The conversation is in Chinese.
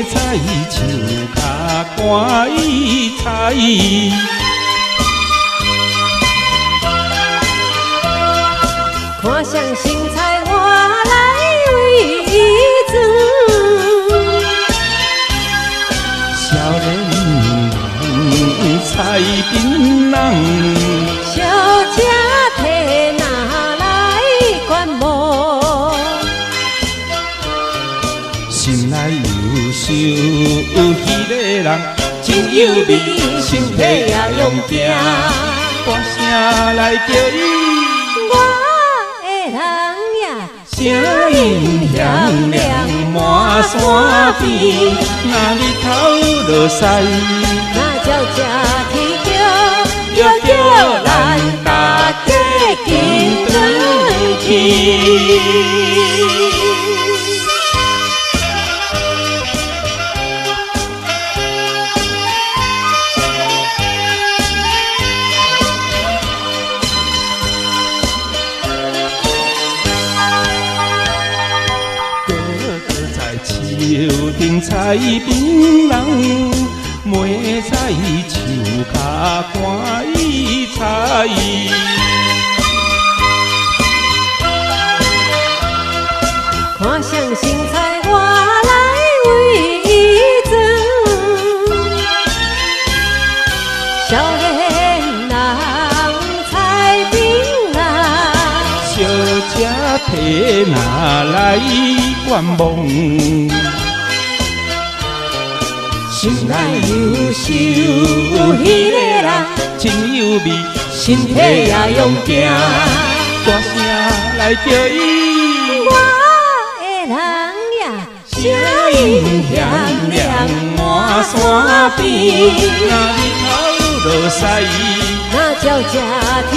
菜树脚赶伊菜。看上新菜我来为伊装，少年人菜槟榔，小姐提拿来观摩，心内忧愁迄个人真有味，身体也用拼，大声来叫伊。声音响亮满山边，那日头落西，那鸟只啼叫，叫叫咱大家紧转去。树顶菜槟榔，梅菜树脚赶伊菜。看上新菜我来为伊装，少年人菜槟榔，小姐提拿来观望。心内忧愁迄个人真有味，身体也用拼，大声来叫伊。我的人呀，声音响亮满山边，那日头落西，那鸟只啼